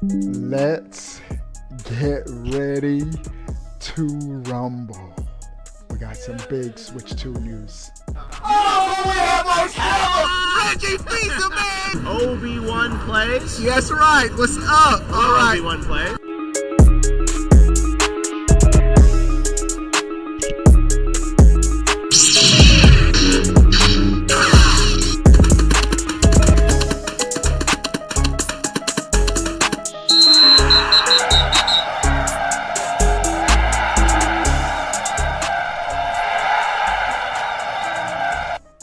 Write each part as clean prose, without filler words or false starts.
Let's get ready to rumble. We got some big Switch 2 news. Oh, we have Reggie Fils-Aimé! Obi-Wan plays. Yes, right. What's up? All right. Obi-Wan plays.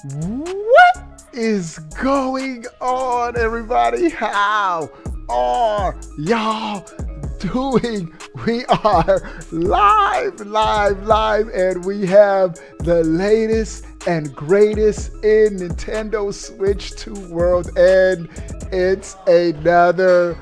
What is going on, everybody? How are y'all doing? We are live, and we have the latest and greatest in Nintendo Switch 2 world, and it's another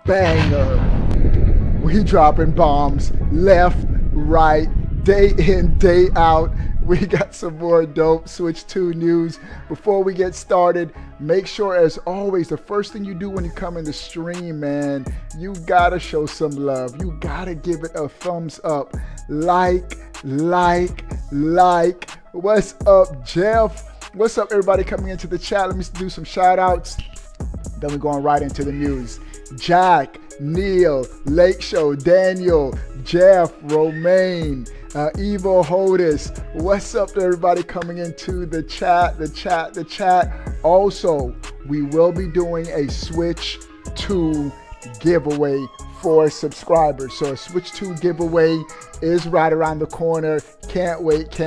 banger. We dropping bombs left, right, day in, day out. We got some more dope Switch 2 news. Before we get started, make sure, as always, the first thing you do when you come in the stream, man, you gotta show some love. You gotta give it a thumbs up. Like. What's up, Jeff? What's up, everybody coming into the chat? Let me do some shout outs. Then we're going right into the news. Jack, Neil, Lake Show, Daniel, Jeff, Romaine, Evo Hodis. What's up to everybody coming into the chat? Also, we will be doing a Switch 2 giveaway for subscribers. So a Switch 2 giveaway is right around the corner. Can't wait.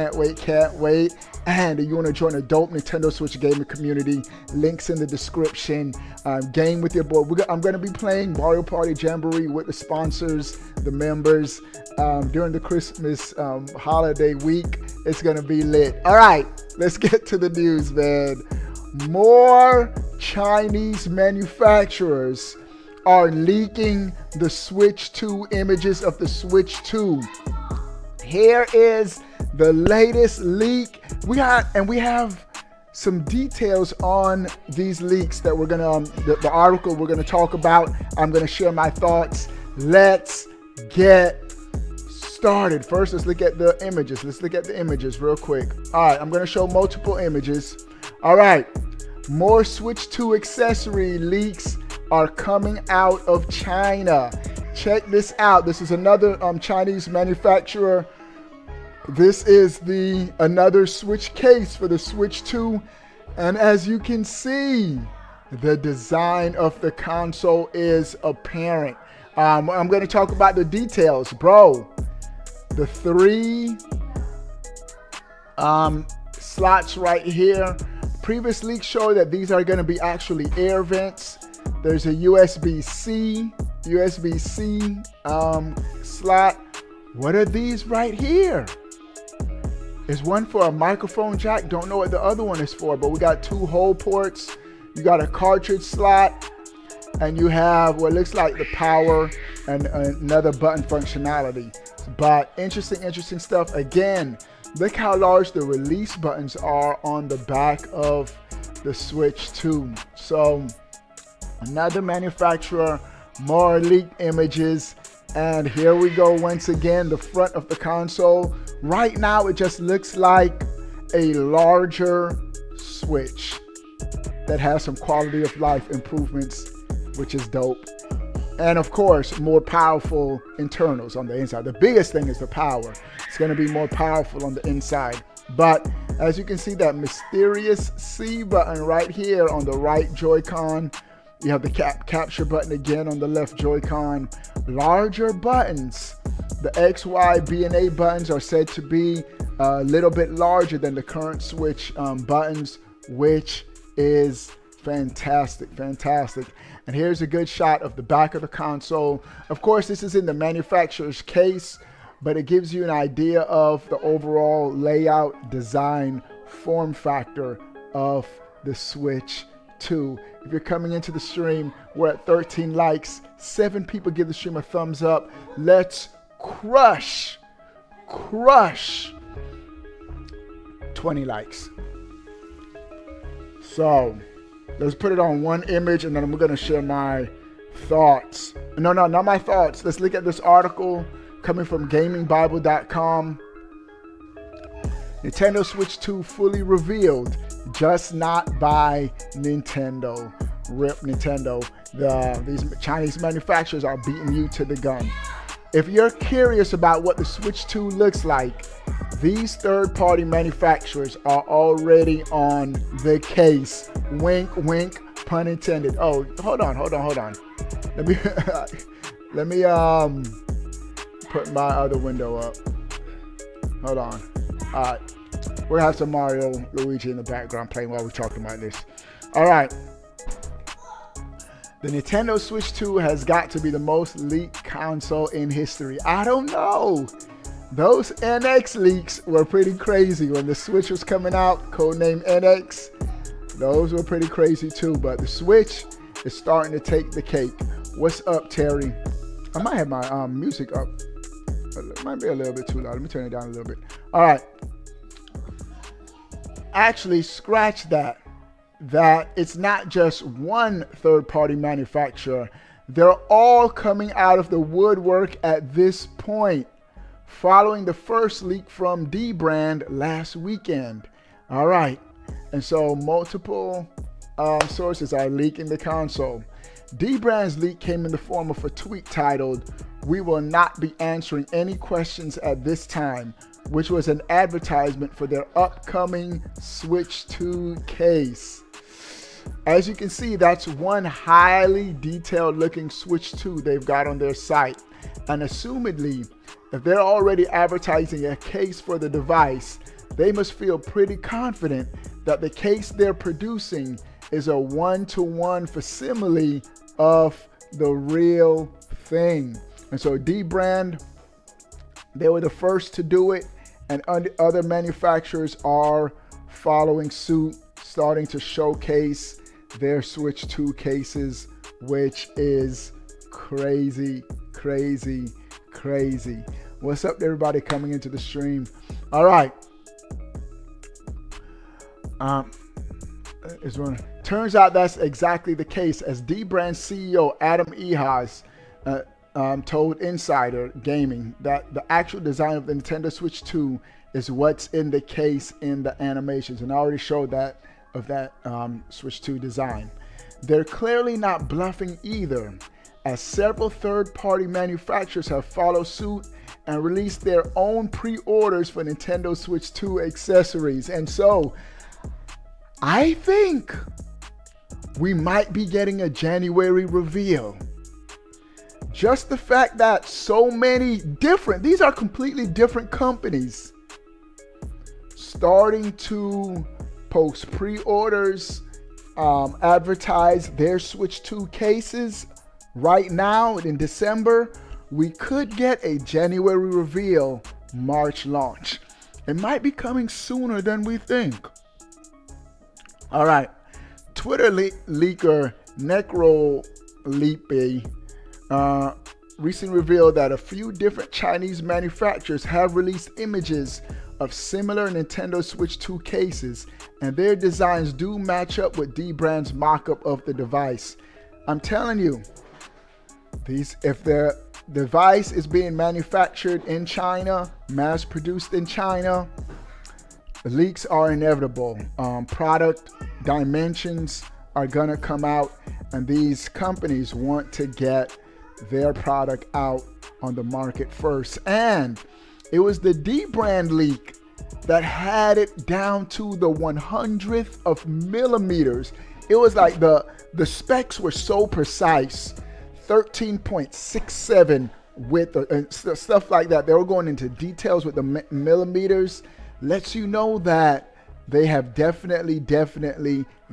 And if you want to join a dope Nintendo Switch gaming community, links in the description. Game with your boy. I'm going to be playing Mario Party Jamboree with the sponsors, the members, during the Christmas holiday week. It's going to be lit. All right, let's get to the news, man. More Chinese manufacturers are leaking the Switch 2 images of the Switch 2. Here is the latest leak. We have some details on these leaks that we're gonna the article we're gonna talk about. I'm gonna share my thoughts. Let's get started. First, let's look at the images real quick. All right, I'm gonna show multiple images. All right, more Switch 2 accessory leaks are coming out of China. Check this out. This is another Chinese manufacturer. This is another Switch case for the Switch 2, and as you can see, the design of the console is apparent. I'm going to talk about the details, bro. The 3 slots right here. Previous leaks show that these are going to be actually air vents. There's a USB-C slot. What are these right here? Is one for a microphone jack? Don't know what the other one is for, but we got 2 hole ports. You got a cartridge slot, and you have what looks like the power and another button functionality. But interesting stuff. Again, look how large the release buttons are on the back of the Switch 2. So another manufacturer, more leaked images. And here we go once again, the front of the console. Right now, it just looks like a larger Switch that has some quality of life improvements, which is dope. And of course, more powerful internals on the inside. The biggest thing is the power. It's going to be more powerful on the inside. But as you can see, that mysterious C button right here on the right Joy-Con. You have the capture button again on the left Joy-Con. Larger buttons. The X, Y, B, and A buttons are said to be a little bit larger than the current Switch buttons, which is fantastic. And here's a good shot of the back of the console. Of course, this is in the manufacturer's case, but it gives you an idea of the overall layout, design, form factor of the Switch 2. If you're coming into the stream, we're at 13 likes. 7 people give the stream a thumbs up. Let's crush 20 likes. So let's put it on one image, and then we're going to share my thoughts. No, not my thoughts. Let's look at this article coming from gamingbible.com. Nintendo Switch 2 fully revealed, just not by Nintendo. Rip Nintendo. These Chinese manufacturers are beating you to the gun. If you're curious about what the Switch 2 looks like, these third-party manufacturers are already on the case. Wink, wink, pun intended. Oh, hold on. Let me put my other window up. Hold on. All right, we're gonna have some Mario, Luigi in the background playing while we're talking about this. All right. The Nintendo Switch 2 has got to be the most leaked console in history. I don't know. Those NX leaks were pretty crazy when the Switch was coming out, codename NX. Those were pretty crazy too, but the Switch is starting to take the cake. What's up, Terry? I might have my music up. It might be a little bit too loud. Let me turn it down a little bit. All right. Actually, scratch that. That it's not just one third-party manufacturer. They're all coming out of the woodwork at this point, following the first leak from Dbrand last weekend. All right. And so multiple sources are leaking the console. Dbrand's leak came in the form of a tweet titled, "We will not be answering any questions at this time," which was an advertisement for their upcoming Switch 2 case. As you can see, that's one highly detailed looking Switch 2 they've got on their site. And assumedly, if they're already advertising a case for the device, they must feel pretty confident that the case they're producing is a one-to-one facsimile of the real thing. And so Dbrand, they were the first to do it, and other manufacturers are following suit, starting to showcase their Switch 2 cases, which is crazy. What's up, everybody coming into the stream? All right. Turns out that's exactly the case, as Dbrand CEO Adam Ehas told Insider Gaming that the actual design of the Nintendo Switch 2 is what's in the case in the animations, and I already showed that of that Switch 2 design. They're clearly not bluffing either, as several third-party manufacturers have followed suit and released their own pre-orders for Nintendo Switch 2 accessories. And so I think we might be getting a January reveal. Just the fact that so many these are completely different companies starting to post pre-orders, advertise their Switch 2 cases right now in December. We could get a January reveal, March launch. It might be coming sooner than we think. All right, Twitter leaker Necroleapy recently revealed that a few different Chinese manufacturers have released images of similar Nintendo Switch 2 cases, and their designs do match up with Dbrand's mock-up of the device. I'm telling you, if the device is being manufactured in China, mass-produced in China, the leaks are inevitable. Product dimensions are gonna come out, and these companies want to get their product out on the market first. And it was the Dbrand leak that had it down to the 100th of millimeters. It was like the specs were so precise, 13.67 width and stuff like that. They were going into details with the millimeters. Lets you know that they have definitely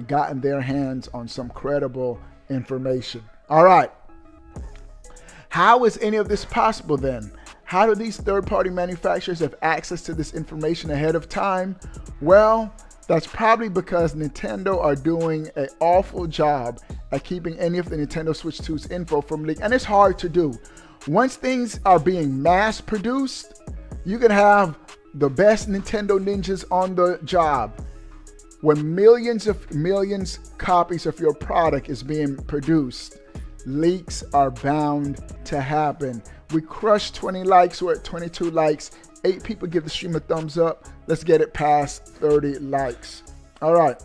gotten their hands on some credible information. All right. How is any of this possible then? How do these third-party manufacturers have access to this information ahead of time? Well, that's probably because Nintendo are doing an awful job at keeping any of the Nintendo Switch 2's info from leak. And it's hard to do. Once things are being mass-produced, you can have the best Nintendo ninjas on the job. When millions copies of your product is being produced, leaks are bound to happen. We crushed 20 likes. We're at 22 likes. 8 people give the stream a thumbs up. Let's get it past 30 likes. All right.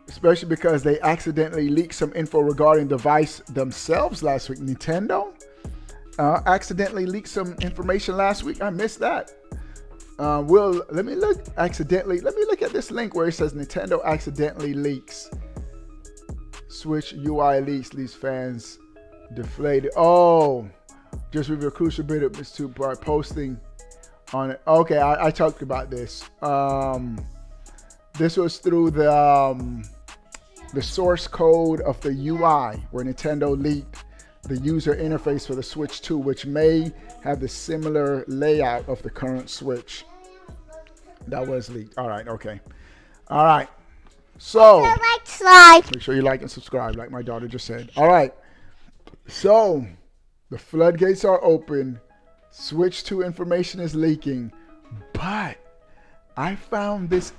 Especially because they accidentally leaked some info regarding the device themselves last week. Nintendo accidentally leaked some information last week. I missed that. Let me look at this link where it says Nintendo accidentally leaks. Switch UI leaks fans deflated. Oh, just with a crucial bit of this by posting on it. Okay, I talked about this. This was through the source code of the UI where Nintendo leaked the user interface for the Switch 2, which may have the similar layout of the current Switch. That was leaked. All right, okay. All right. So, make sure you like and subscribe, like my daughter just said. All right. So, the floodgates are open. Switch 2 information is leaking. But I found this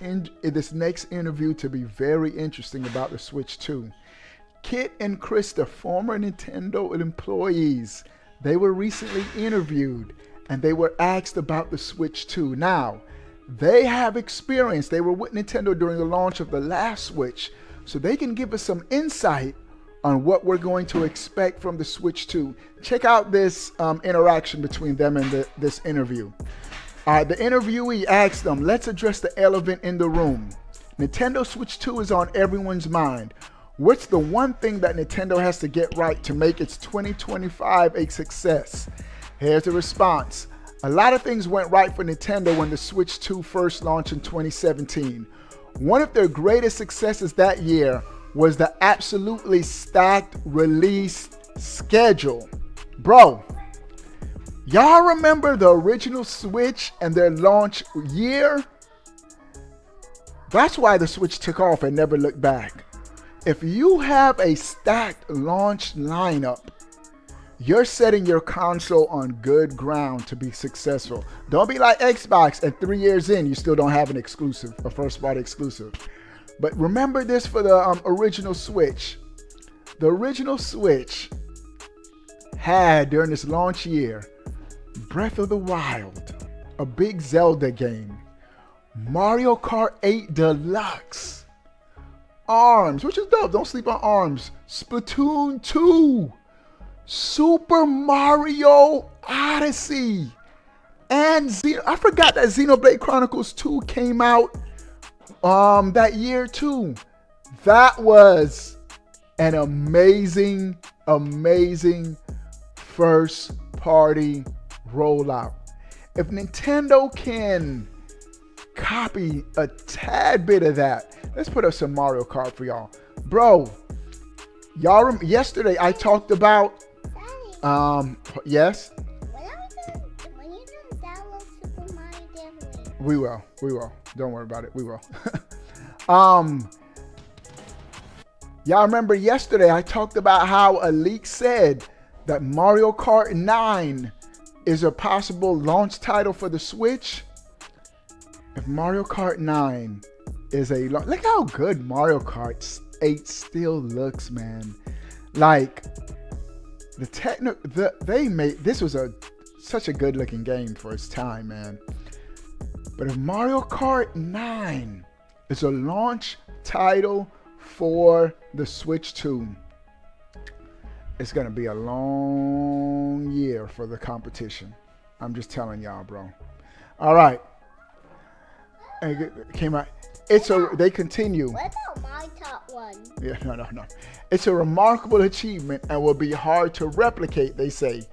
next interview to be very interesting about the Switch 2. Kit and Krista, former Nintendo employees, they were recently interviewed and they were asked about the Switch 2. Now, they have experience. They were with Nintendo during the launch of the last Switch, so they can give us some insight on what we're going to expect from the Switch 2. Check out this interaction between them and this interview. The interviewee asked them, let's address the elephant in the room. Nintendo Switch 2 is on everyone's mind. What's the one thing that Nintendo has to get right to make its 2025 a success? Here's the response. A lot of things went right for Nintendo when the Switch 2 first launched in 2017. One of their greatest successes that year was the absolutely stacked release schedule. Bro, y'all remember the original Switch and their launch year? That's why the Switch took off and never looked back. If you have a stacked launch lineup, you're setting your console on good ground to be successful. Don't be like Xbox and 3 years in, you still don't have an exclusive, a first party exclusive. But remember this for the original Switch. The original Switch had, during this launch year, Breath of the Wild, a big Zelda game, Mario Kart 8 Deluxe, ARMS, which is dope, don't sleep on ARMS, Splatoon 2, Super Mario Odyssey, and I forgot that Xenoblade Chronicles 2 came out that year too. That was an amazing first party rollout. If Nintendo can copy a tad bit of that, let's put up some Mario Kart for y'all. Bro, y'all yesterday I talked about yes? When you download Super Mario Definitely. We will. Don't worry about it. We will. Y'all remember yesterday I talked about how a leak said that Mario Kart 9 is a possible launch title for the Switch. If Mario Kart 9 is look how good Mario Kart 8 still looks, man. Like they made this was such a good looking game for its time, man. But if Mario Kart 9 is a launch title for the Switch 2, it's gonna be a long year for the competition. I'm just telling y'all, bro. All right. And it came out. They continue. What about my top one? Yeah, no. It's a remarkable achievement and will be hard to replicate, they say.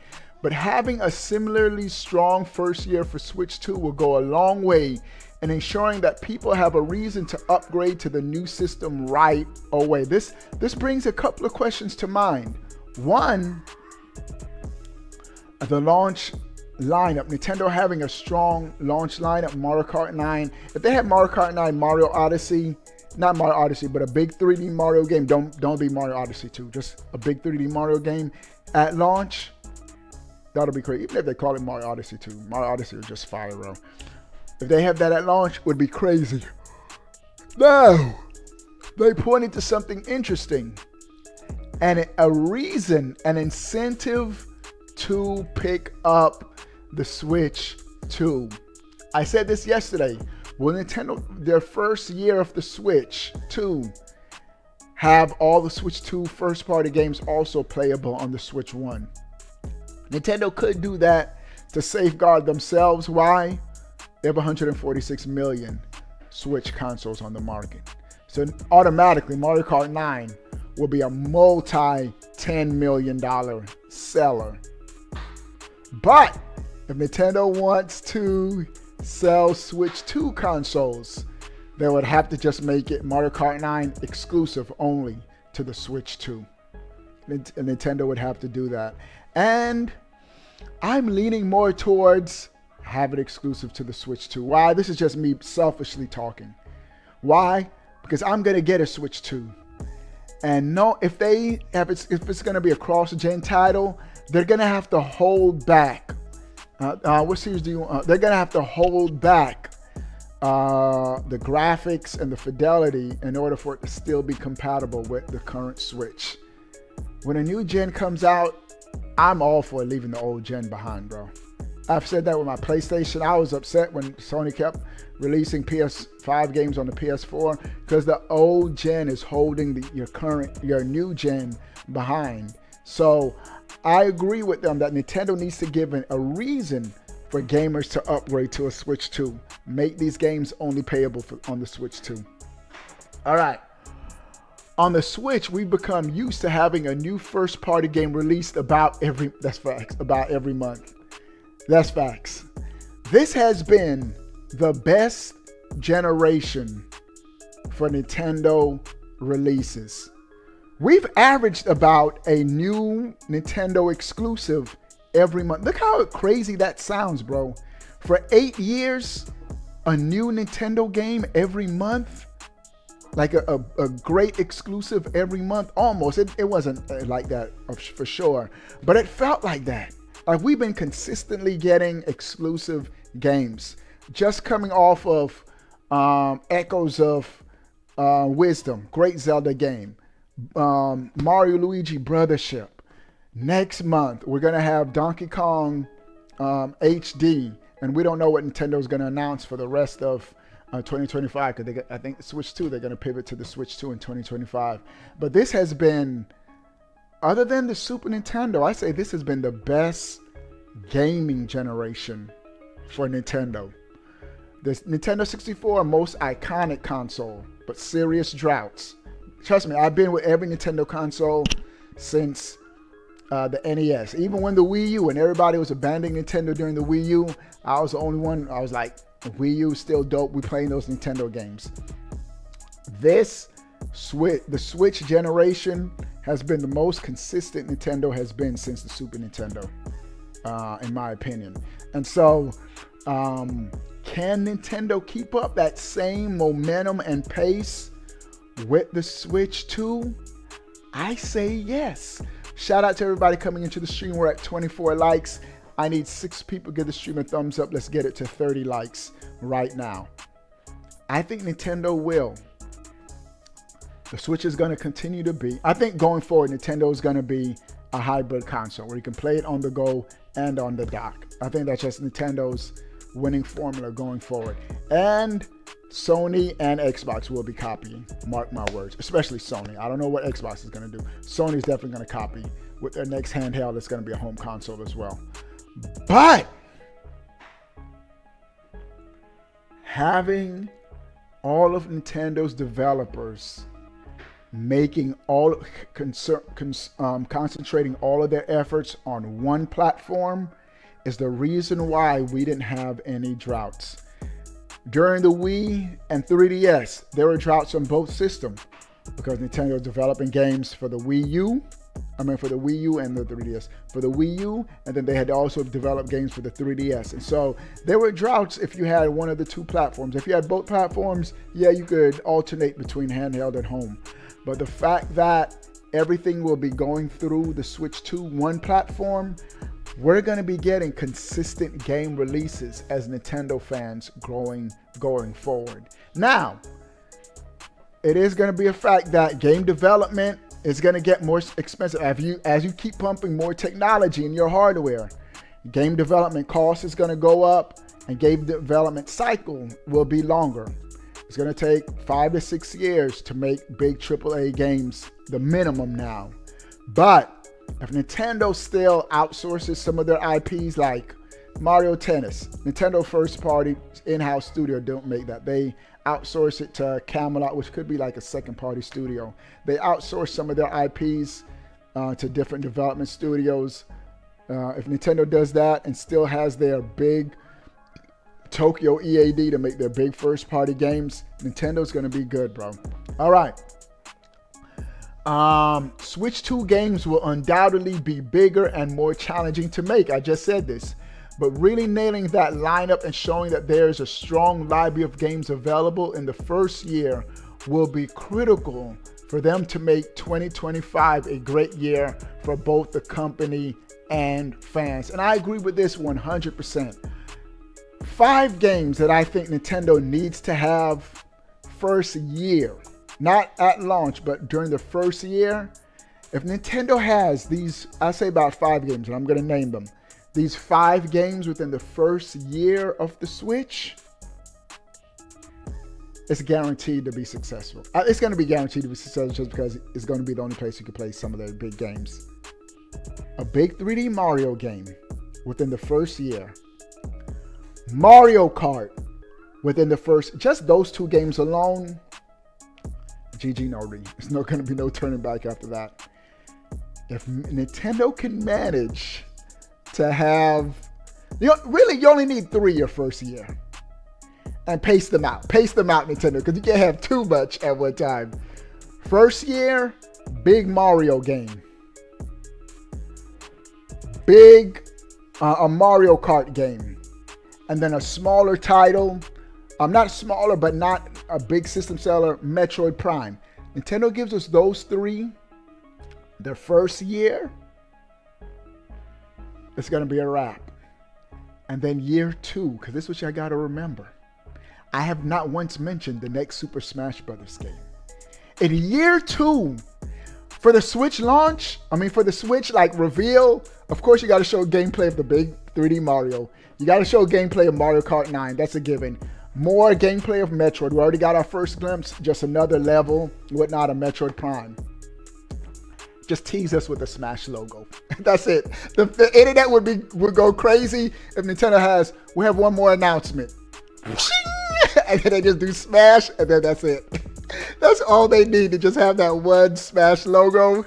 But having a similarly strong first year for Switch 2 will go a long way in ensuring that people have a reason to upgrade to the new system right away. This brings a couple of questions to mind. One, the launch lineup. Nintendo having a strong launch lineup, Mario Kart 9. If they had Mario Kart 9, Mario Odyssey, not Mario Odyssey, but a big 3D Mario game. Don't be Mario Odyssey 2, just a big 3D Mario game at launch. That'll be crazy. Even if they call it Mario Odyssey 2, Mario Odyssey is just fire, bro. If they have that at launch, it would be crazy. Now, they pointed to something interesting. and a reason, an incentive to pick up the Switch 2. I said this yesterday. Will Nintendo, their first year of the Switch 2, have all the Switch 2 first-party games also playable on the Switch 1? Nintendo could do that to safeguard themselves. Why? They have 146 million Switch consoles on the market. So automatically, Mario Kart 9 will be a multi-$10 million seller. But if Nintendo wants to sell Switch 2 consoles, they would have to just make it Mario Kart 9 exclusive only to the Switch 2. Nintendo would have to do that. And I'm leaning more towards have it exclusive to the Switch 2. Why? This is just me selfishly talking. Why? Because I'm going to get a Switch 2. And no, if it's going to be a cross-gen title, they're going to have to hold back. What series do you want? They're going to have to hold back the graphics and the fidelity in order for it to still be compatible with the current Switch. When a new gen comes out, I'm all for leaving the old gen behind, bro. I've said that with my PlayStation. I was upset when Sony kept releasing PS5 games on the PS4 because the old gen is holding your new gen behind. So I agree with them that Nintendo needs to give a reason for gamers to upgrade to a Switch 2. Make these games only playable on the Switch 2. All right. On the Switch, we've become used to having a new first-party game released about every month. That's facts. This has been the best generation for Nintendo releases. We've averaged about a new Nintendo exclusive every month. Look how crazy that sounds, bro. For 8 years, a new Nintendo game every month. Like a great exclusive every month, almost. It wasn't like that for sure, but it felt like that. Like we've been consistently getting exclusive games. Just coming off of Echoes of Wisdom, great Zelda game. Mario Luigi Brothership. Next month, we're going to have Donkey Kong HD, and we don't know what Nintendo's going to announce for the rest of 2025, because I think Switch 2, they're going to pivot to the Switch 2 in 2025. But this has been, other than the Super Nintendo, I say this has been the best gaming generation for Nintendo. The Nintendo 64, most iconic console, but serious droughts. Trust me, I've been with every Nintendo console since the NES. Even when the Wii U, and everybody was abandoning Nintendo during the Wii U, I was the only one. I was like, Wii U is still dope. We playing those Nintendo games. The Switch generation has been the most consistent Nintendo has been since the Super Nintendo, in my opinion. And so, can Nintendo keep up that same momentum and pace with the Switch 2? I say yes. Shout out to everybody coming into the stream. We're at 24 likes. I need 6 people to give the stream a thumbs up. Let's get it to 30 likes right now. I think Nintendo will. The Switch is going to continue to be, I think going forward, Nintendo is going to be a hybrid console where you can play it on the go and on the dock. I think that's just Nintendo's winning formula going forward. And Sony and Xbox will be copying, mark my words, especially Sony. I don't know what Xbox is going to do. Sony's definitely going to copy with their next handheld. It's going to be a home console as well. But having all of Nintendo's developers making concentrating all of their efforts on one platform is the reason why we didn't have any droughts. During the Wii and 3DS, there were droughts on both systems because Nintendo was developing games for the Wii U. For the Wii U and the 3DS. For the Wii U, and then they had also developed games for the 3DS. And so there were droughts if you had one of the two platforms. If you had both platforms, yeah, you could alternate between handheld and home. But the fact that everything will be going through the Switch 2 one platform, we're going to be getting consistent game releases as Nintendo fans going forward. Now, it is going to be a fact that game development it's going to get more expensive as you keep pumping more technology in your hardware. Game development cost is going to go up, and game development cycle will be longer. It's going to take 5 to 6 years to make big AAA games, the minimum now. But if Nintendo still outsources some of their IPs like Mario Tennis, Nintendo first party in-house studio don't make that. They outsource it to Camelot, which could be like a second party studio. They outsource some of their IPs to different development studios. If Nintendo does that and still has their big Tokyo EAD to make their big first party games, Nintendo's going to be good, bro. All right. Switch 2 games will undoubtedly be bigger and more challenging to make. I just said this. But really nailing that lineup and showing that there's a strong library of games available in the first year will be critical for them to make 2025 a great year for both the company and fans. And I agree with this 100%. 5 games that I think Nintendo needs to have first year, not at launch, but during the first year. If Nintendo has these, I'll say about 5 games, and I'm going to name them. These 5 games within the first year of the Switch, it's guaranteed to be successful. It's going to be guaranteed to be successful just because it's going to be the only place you can play some of their big games. A big 3D Mario game within the first year. Mario Kart within the first, just those 2 games alone, GG no re. There's not going to be no turning back after that. If Nintendo can manage to have, you only need 3 your first year. And pace them out. Pace them out, Nintendo, because you can't have too much at one time. First year, big Mario game. Big a Mario Kart game. And then a smaller title. Not smaller, but not a big system seller, Metroid Prime. Nintendo gives us those 3 their first year. It's going to be a wrap. And then year 2, because this is what you got to remember. I have not once mentioned the next Super Smash Bros. Game. In year 2, for the Switch launch, for the Switch reveal, of course you got to show gameplay of the big 3D Mario. You got to show gameplay of Mario Kart 9. That's a given. More gameplay of Metroid. We already got our first glimpse. Just another level, whatnot, of Metroid Prime. Just tease us with the Smash logo. That's it. The internet would go crazy if Nintendo we have one more announcement. And then they just do Smash, and then that's it. That's all they need, to just have that one Smash logo.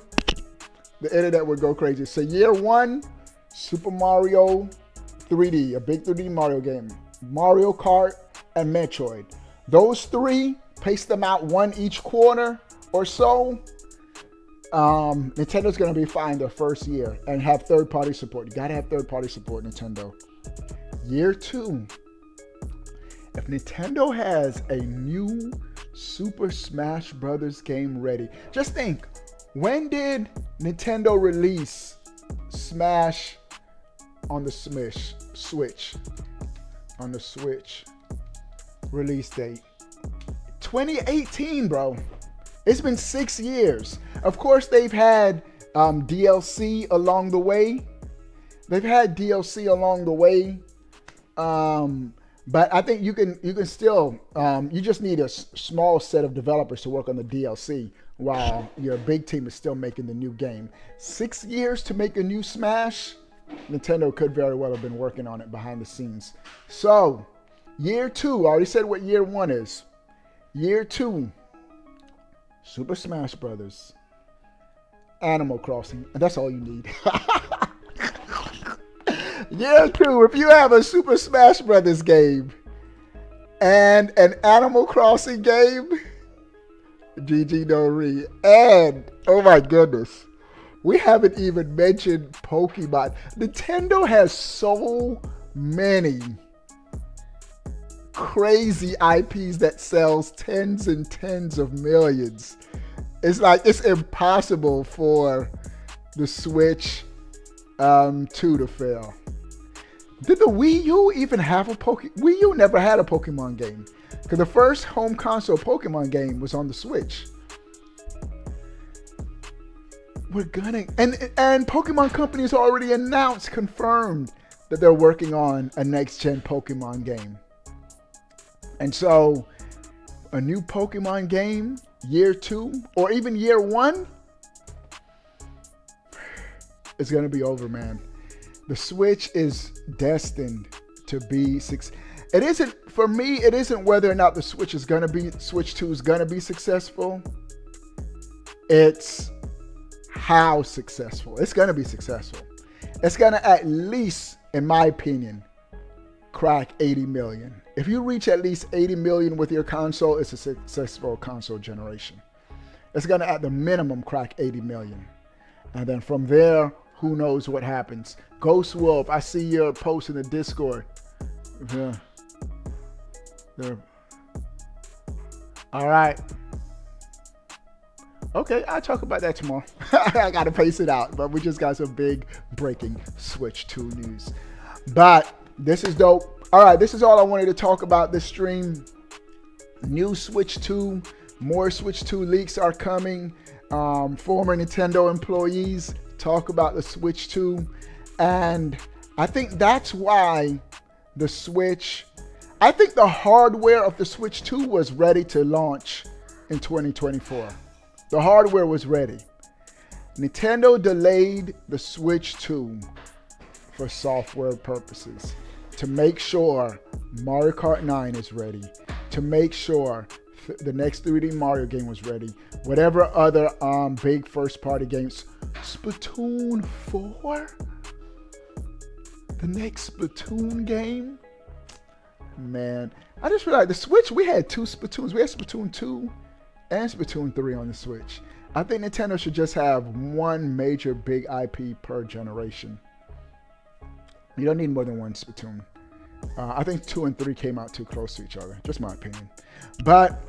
The internet would go crazy. So year 1, Super Mario 3D, a big 3D Mario game. Mario Kart and Metroid. Those 3, pace them out 1 each quarter or so. Nintendo's going to be fine their first year and have third-party support. You got to have third-party support, Nintendo. Year 2, if Nintendo has a new Super Smash Bros. Game ready, just think, when did Nintendo release Smash on the Switch? On the Switch release date 2018, bro. It's been 6 years. Of course, they've had DLC along the way. But I think you can still, you just need a small set of developers to work on the DLC while your big team is still making the new game. 6 years to make a new Smash? Nintendo could very well have been working on it behind the scenes. So, year 2, I already said what year 1 is. Year 2, Super Smash Brothers, Animal Crossing, and that's all you need. Year 2, if you have a Super Smash Brothers game and an Animal Crossing game, GG no re. And, oh my goodness, we haven't even mentioned Pokemon. Nintendo has so many crazy IPs that sells tens and tens of millions. It's impossible for the Switch 2 to fail. Did the Wii U even have a Pokemon? Wii U never had a Pokemon game, because the first home console Pokemon game was on the Switch. we're gonna, and Pokemon Company has already announced, confirmed that they're working on a next-gen Pokemon game. And so, a new Pokemon game, year 2, or even year 1, it's gonna be over, man. The Switch is destined to be it isn't, for me, it isn't whether or not the Switch 2 is gonna be successful. It's how successful. It's gonna be successful. It's gonna, at least, in my opinion, crack 80 million. If you reach at least 80 million with your console, it's a successful console generation. It's gonna, at the minimum, crack 80 million. And then from there, who knows what happens. Ghost Wolf, I see your post in the Discord. Yeah. There. All right. Okay, I'll talk about that tomorrow. I gotta pace it out, but we just got some big breaking Switch 2 news. But this is dope. All right, this is all I wanted to talk about this stream. New Switch 2, more Switch 2 leaks are coming. Former Nintendo employees talk about the Switch 2, and I think that's why the Switch, I think the hardware of the Switch 2 was ready to launch in 2024. The hardware was ready. Nintendo delayed the Switch 2 for software purposes, to make sure Mario Kart 9 is ready, to make sure the next 3D Mario game was ready, whatever other big first-party games. Splatoon 4? The next Splatoon game? Man, I just realized the Switch, we had 2 Splatoons. We had Splatoon 2 and Splatoon 3 on the Switch. I think Nintendo should just have one major big IP per generation. You don't need more than one Splatoon. I think 2 and 3 came out too close to each other. Just my opinion. But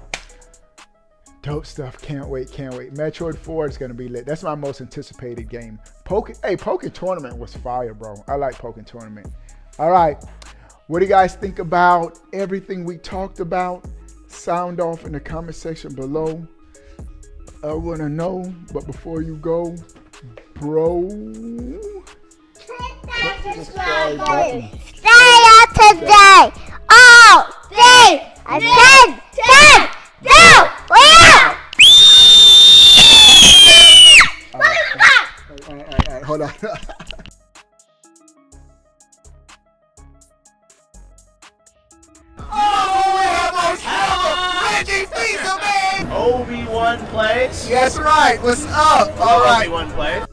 dope stuff. Can't wait. Can't wait. Metroid 4 is going to be lit. That's my most anticipated game. Pokken Tournament was fire, bro. I like Pokken Tournament. All right. What do you guys think about everything we talked about? Sound off in the comment section below. I want to know. But before you go, bro, Subscribe button. Stay up today. All day. 10, 2, 1. All right, hold on. Reggie Fils-Aimé! Obi-Wan plays. That's right. What's up? All right. Obi-Wan plays.